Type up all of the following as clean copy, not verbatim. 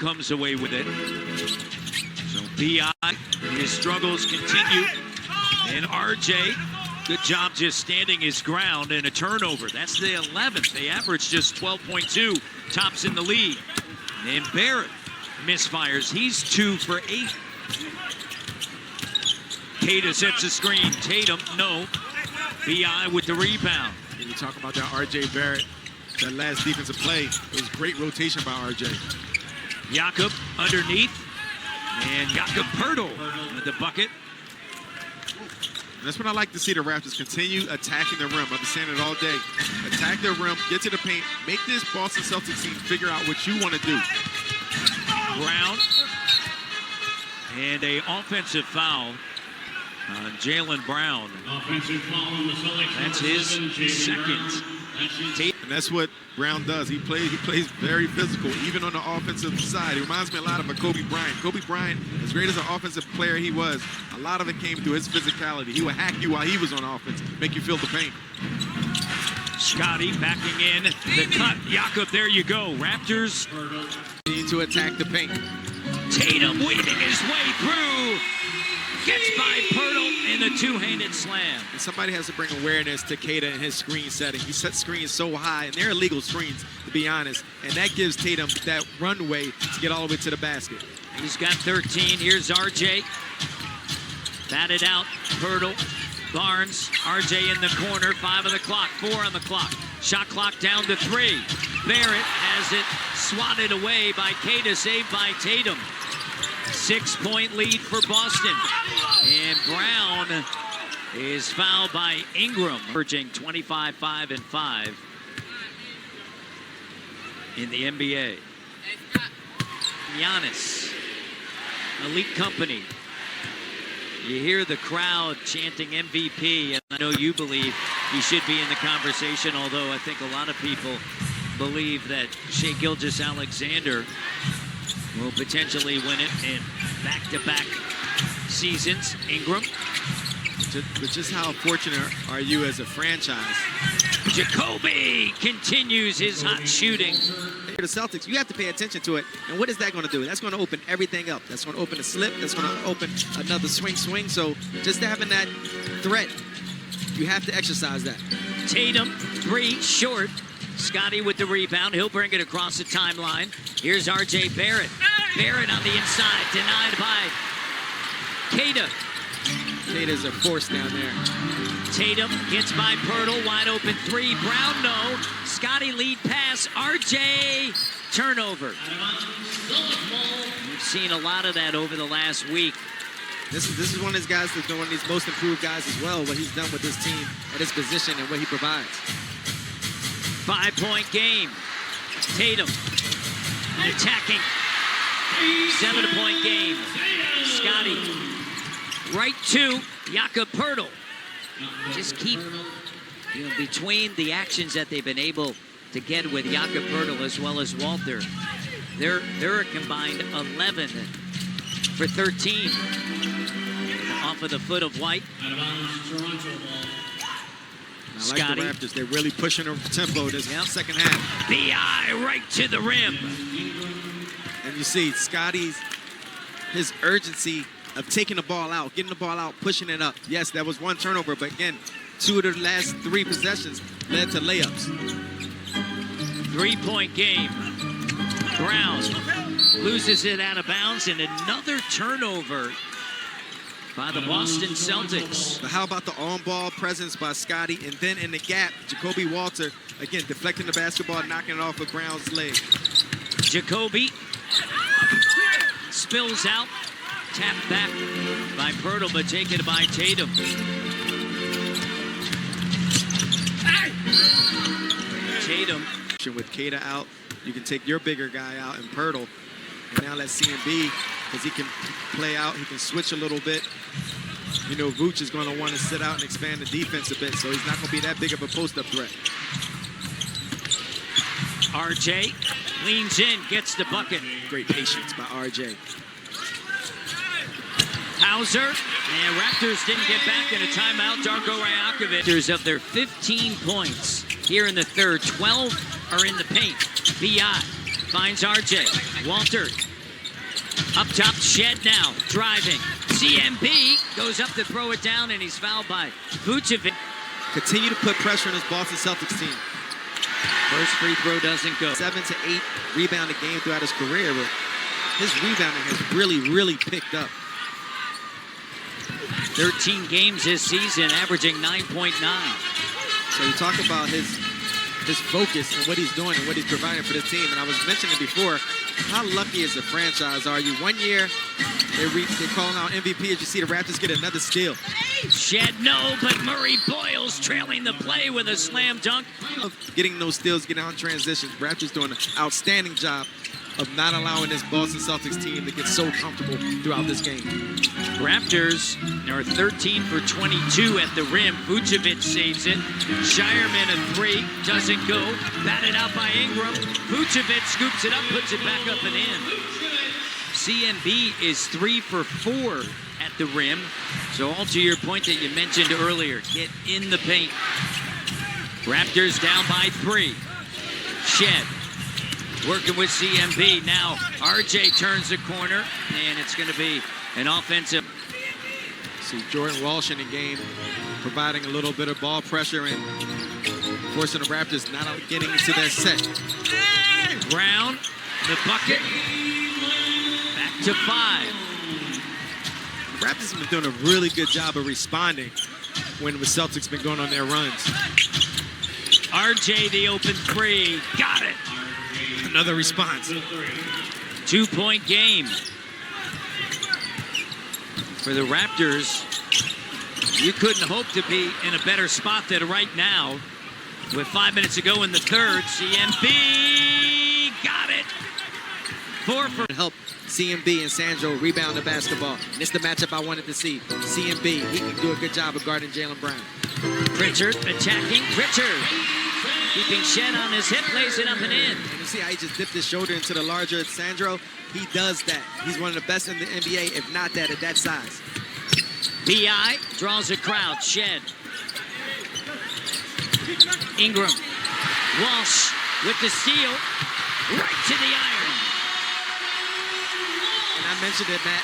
comes away with it. So B.I., his struggles continue. And RJ, good job just standing his ground, and a turnover. That's the 11th. They average just 12.2, tops in the league. And Barrett misfires. He's 2 for 8. Queta sets a screen. Tatum, no. B.I. with the rebound. And you talk about that RJ Barrett, that last defensive play. It was great rotation by RJ. Jakob underneath. And Jakob Poeltl with the bucket. And that's what I like to see the Raptors continue attacking the rim. I've been saying it all day. Attack their rim, get to the paint, make this Boston Celtics team figure out what you want to do. Brown. And an offensive foul on Jaylen Brown. Offensive foul on the Celtics. That's his second. And that's what Brown does. He plays very physical, even on the offensive side. He reminds me a lot of a Kobe Bryant. Kobe Bryant, as great as an offensive player he was, a lot of it came through his physicality. He would hack you while he was on offense, make you feel the pain. Scotty backing in the cut. Jakob, there you go. Raptors need to attack the paint. Tatum weaving his way through. Gets by Poeltl in the two-handed slam. And somebody has to bring awareness to Queta in his screen setting. He sets screens so high, and they're illegal screens, to be honest. And that gives Tatum that runway to get all the way to the basket. He's got 13. Here's RJ. Batted out. Poeltl. Barnes. RJ in the corner. 5 on the clock. 4 on the clock. Shot clock down to 3. Barrett has it swatted away by Queta, saved by Tatum. 6-point lead for Boston. And Brown is fouled by Ingram. Averaging 25, 5, and 5 in the NBA. Giannis, elite company. You hear the crowd chanting MVP, and I know you believe he should be in the conversation, although I think a lot of people believe that Shai Gilgeous-Alexander will potentially win it in back-to-back seasons. Ingram. But just how fortunate are you as a franchise? Jacoby continues his hot shooting. The Celtics, you have to pay attention to it. And what is that going to do? That's going to open everything up. That's going to open a slip. That's going to open another swing. So just having that threat, you have to exercise that. Tatum, 3, short. Scotty with the rebound. He'll bring it across the timeline. Here's RJ Barrett. Barrett on the inside, denied by Queta. Queta's a force down there. Tatum gets by Poeltl, wide open 3. Brown, no. Scotty lead pass. RJ, turnover. We've seen a lot of that over the last week. This is one of these guys that's one of these most improved guys as well, what he's done with this team at his position and what he provides. 5-point game. Tatum attacking. 7-point game. Scotty right to Jakob Poeltl. Just keep between the actions that they've been able to get with Jakob Poeltl as well as Walter. They're a combined 11 for 13 off of the foot of White. I like the Raptors. They're really pushing the tempo this second half. B.I. right to the rim. And you see his urgency of taking the ball out, getting the ball out, pushing it up. Yes, that was 1 turnover, but again, 2 of the last 3 possessions led to layups. 3-point game. Brown loses it out of bounds, and another turnover by the Boston Celtics. But how about the on-ball presence by Scotty? And then in the gap, Jacoby Walter, again, deflecting the basketball, knocking it off of Brown's leg. Jacoby spills out. Tapped back by Poeltl, but taken by Tatum. Tatum. With Queta out, you can take your bigger guy out in Poeltl. And now let's see him be, because he can play out, he can switch a little bit. You know, Vooch is going to want to sit out and expand the defense a bit, so he's not going to be that big of a post-up threat. RJ leans in, gets the bucket. Great patience by RJ. Hauser, and Raptors didn't get back in a timeout. Darko Rajakovic. Of their 15 points here in the third, 12 are in the paint. B.I. finds RJ. Walter Up top, Shed now, driving. CMB goes up to throw it down, and he's fouled by Vucevic. Continue to put pressure on this Boston Celtics team. First free throw doesn't go. 7 to 8 rebounded game throughout his career, but his rebounding has really picked up. 13 games this season, averaging 9.9. So you talk about his focus and what he's doing and what he's providing for the team. And I was mentioning before, how lucky as a franchise are you? 1 year, they're calling out MVP as you see the Raptors get another steal. Shed, no, but Murray Boyles trailing the play with a slam dunk. Getting those steals, getting out in transitions. Raptors doing an outstanding job of not allowing this Boston Celtics team to get so comfortable throughout this game. Raptors are 13 for 22 at the rim. Vucevic saves it. Shireman a three, doesn't go. Batted out by Ingram. Vucevic scoops it up, puts it back up and in. CMB is 3 for 4 at the rim. So all to your point that you mentioned earlier, get in the paint. Raptors down by 3. Shed working with CMB. Now RJ turns the corner, and it's going to be an offensive. See Jordan Walsh in the game, providing a little bit of ball pressure and forcing the Raptors not getting into their set. Brown, the bucket, back to 5. The Raptors have been doing a really good job of responding when the Celtics been going on their runs. RJ, the open 3, got it. Another response. 2-point game for the Raptors. You couldn't hope to be in a better spot than right now. With 5 minutes to go in the third, CMB got it. 4 for help CMB and Sandro rebound the basketball. This is the matchup I wanted to see. CMB, he can do a good job of guarding Jaylen Brown. Pritchard attacking. Pritchard keeping Shed on his hip, lays it up and in. And you see how he just dipped his shoulder into the larger Sandro? He does that. He's one of the best in the NBA, if not that, at that size. B.I. draws a crowd. Shed. Ingram. Walsh with the steal. Right to the iron. And I mentioned it, Matt.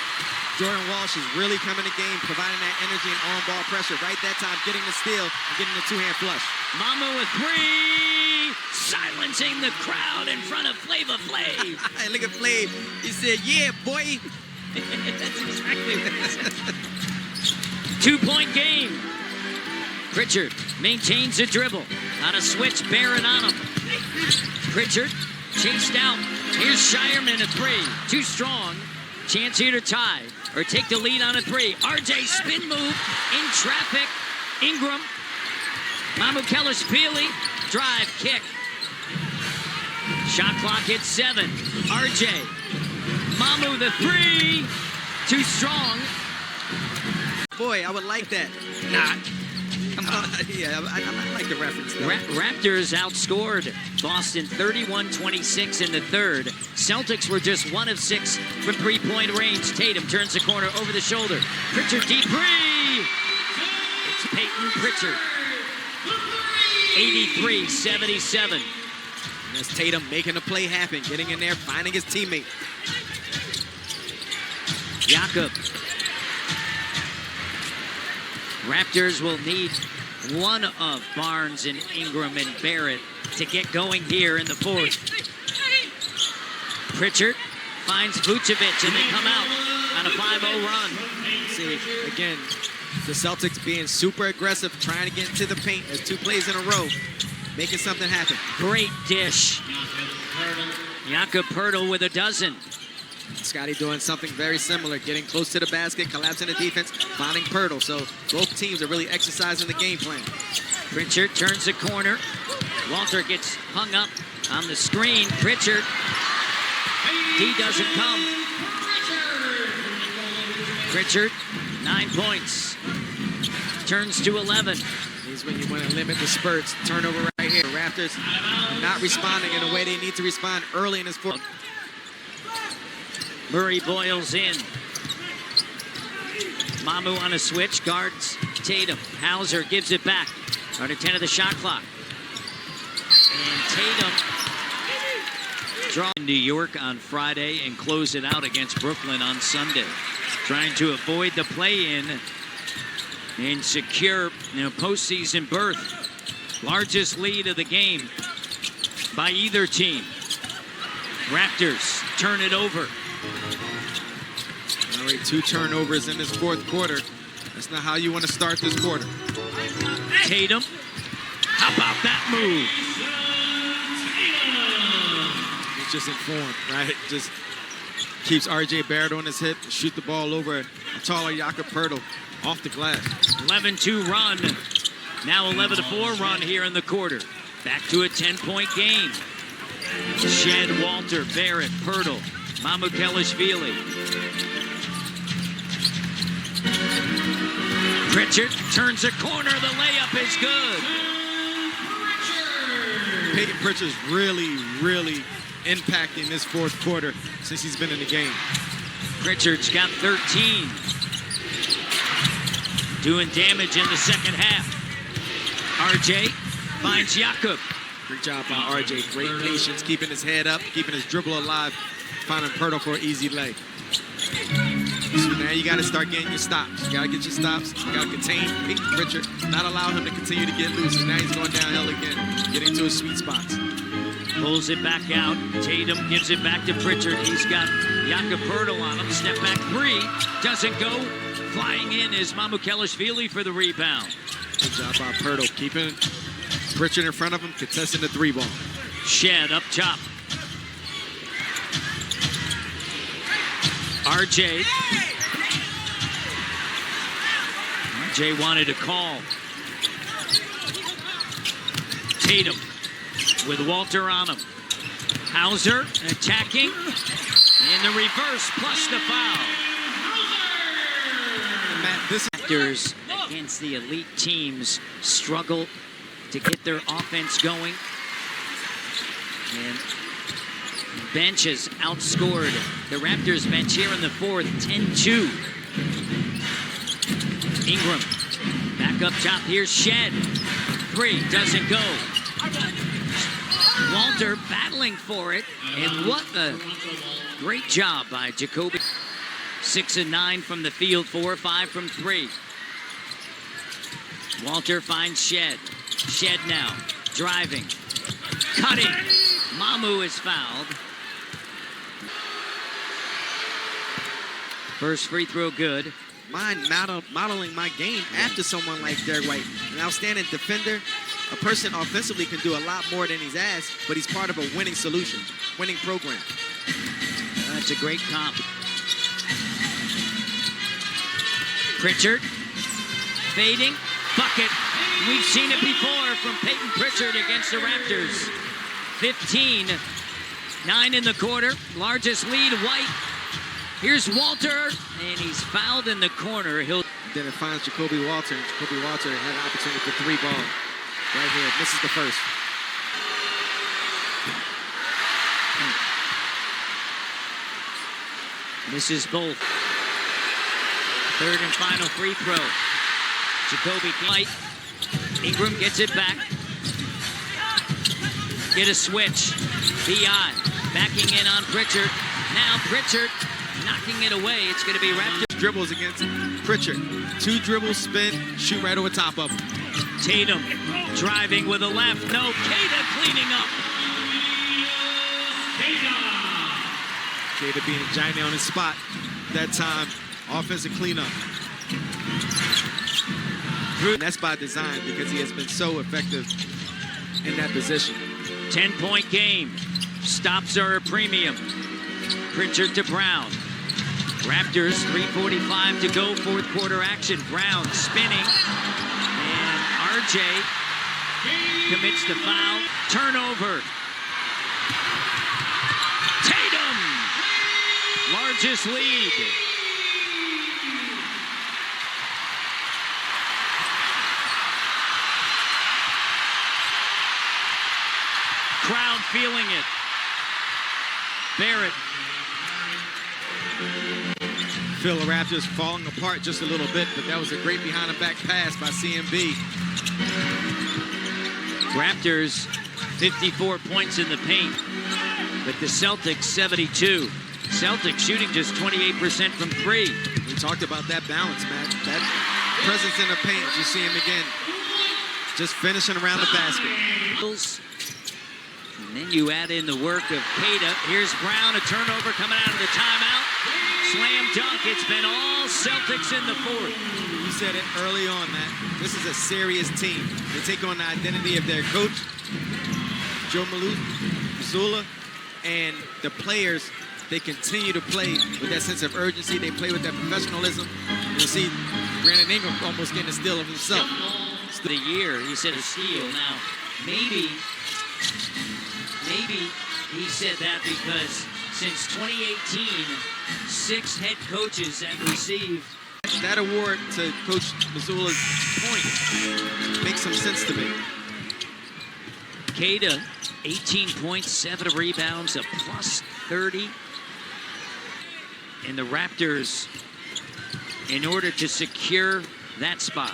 Jordan Walsh is really coming to game, providing that energy and on-ball pressure. Right that time, getting the steal and getting the two-hand flush. Mama with 3, silencing the crowd in front of Flava Flav. Hey, look at Flav. He said, yeah, boy. That's exactly what he said. 2-point game. Pritchard maintains the dribble. On a switch, Barron on him. Pritchard chased out. Here's Shireman a 3. Too strong. Chance here to tie or take the lead on a 3. RJ spin move in traffic. Ingram. Mamukelashvili drive kick. Shot clock hits 7. RJ. Mamu the 3. Too strong. Boy, I would like that. Not. Yeah, I like the reference. Raptors outscored Boston 31-26 in the third. Celtics were just 1 of 6 from three-point range. Tatum turns the corner over the shoulder. Pritchard deep 3. It's Peyton Pritchard. 83-77. That's Tatum making the play happen, getting in there, finding his teammate. Jakob. Raptors will need one of Barnes and Ingram and Barrett to get going here in the fourth. Pritchard finds Vucevic and they come out on a 5-0 run. See, again, the Celtics being super aggressive, trying to get into the paint. There's 2 plays in a row, making something happen. Great dish. Jakob Poeltl with a dozen. Scotty doing something very similar, getting close to the basket, collapsing the defense, finding Poeltl. So both teams are really exercising the game plan. Pritchard turns the corner. Walter gets hung up on the screen. Pritchard. D doesn't come. Pritchard, 9 points. Turns to 11. Here's when you want to limit the spurts. Turnover right here. Raptors not responding in a way they need to respond early in this fourth. Murray Boyles in. Mamu on a switch, guards Tatum. Hauser gives it back. Under 10 of the shot clock. And Tatum Draw in New York on Friday and close it out against Brooklyn on Sunday. Trying to avoid the play-in and secure postseason berth. Largest lead of the game by either team. Raptors turn it over. All right, 2 turnovers in this fourth quarter. That's not how you want to start this quarter. Tatum, how about that move? He's just informed, right? Just keeps R.J. Barrett on his hip, shoot the ball over a taller Jakob Poeltl off the glass. 11-2 run. Now 11-4 run here in the quarter. Back to a 10-point game. Shed, Walter, Barrett, Poeltl, Mamukelashvili. Pritchard turns a corner. The layup is good. Peyton Pritchard's really impacting this fourth quarter since he's been in the game. Pritchard's got 13. Doing damage in the second half. RJ finds Jakob. Great job by RJ. Great patience, keeping his head up, keeping his dribble alive, finding Poeltl for an easy lay. So now you got to start getting your stops. You got to get your stops. You got to contain Peyton Pritchard, not allow him to continue to get loose. And now he's going downhill again, getting to his sweet spots. Pulls it back out. Tatum gives it back to Pritchard. He's got Jakob Poeltl on him. Step back 3. Doesn't go. Flying in is Mamukelashvili for the rebound. Good job by Poeltl, keeping Pritchard in front of him, contesting the 3 ball. Shed up top. RJ. RJ wanted a call. Tatum with Walter on him. Hauser attacking. In the reverse, plus the foul. Matt, this Raptors against the elite teams struggle to get their offense going. And bench has outscored the Raptors bench here in the fourth, 10-2. Ingram back up top. Here's Shed. 3 doesn't go. Walter battling for it, and what a great job by Jacoby. 6 and 9 from the field, 4 or 5 from 3. Walter finds Shed. Shed now driving, cutting. Mamu is fouled. First free throw good. Modeling my game after someone like Derek White. An outstanding defender. A person offensively can do a lot more than he's asked, but he's part of a winning solution, winning program. That's a great comp. Pritchard fading, bucket. We've seen it before from Peyton Pritchard against the Raptors. 15, 9 in the quarter, largest lead, White. Here's Walter, and he's fouled in the corner. Then it finds Jacoby Walter. Jacoby Walter had an opportunity for 3 ball. Right here, misses the first. Misses both. Third and final free throw. Jacoby White. Ingram gets it back. Get a switch. B.I. backing in on Pritchard. Now Pritchard knocking it away. It's going to be Raptors. Dribbles against Pritchard. 2 dribbles, spin, shoot right over top of him. Tatum driving with a left. No, Keita cleaning up. Keita being a giant on his spot. That time, offensive cleanup. And that's by design because he has been so effective in that position. 10-point game. Stops are a premium. Pritchard to Brown. Raptors, 3:45 to go, fourth quarter action. Brown spinning. And RJ commits the foul. Turnover. Tatum! Largest lead. Crowd feeling it. Barrett. Feel the Raptors falling apart just a little bit, but that was a great behind-the-back pass by CMB. Raptors, 54 points in the paint. but the Celtics 72. Celtics shooting just 28% from three. We talked about that balance, Matt. That presence in the paint, you see him again, just finishing around the basket. And then you add in the work of Queta. Here's Brown, a turnover coming out of the timeout. Slam dunk. It's been all Celtics in the fourth. You said it early on, Matt. This is a serious team. They take on the identity of their coach, Joe Mazzulla, and the players. They continue to play with that sense of urgency. They play with that professionalism. You'll see Brandon Ingram almost getting a steal of himself. The year, he said a steal. Now, maybe he said that because since 2018, 6 head coaches have received that award to Coach Mazzulla's point makes some sense to me. Queta, 18 points, 7 rebounds, a plus 30. And the Raptors, in order to secure that spot,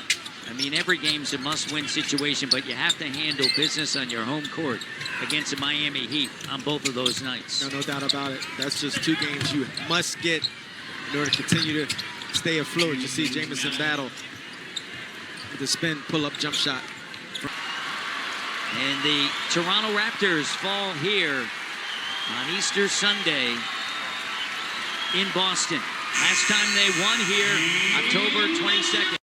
I mean, every game's a must-win situation, but you have to handle business on your home court against the Miami Heat on both of those nights. No doubt about it. That's just 2 games you must get in order to continue to stay afloat. You see Jamison battle with the spin, pull-up jump shot. And the Toronto Raptors fall here on Easter Sunday in Boston. Last time they won here, October 22nd.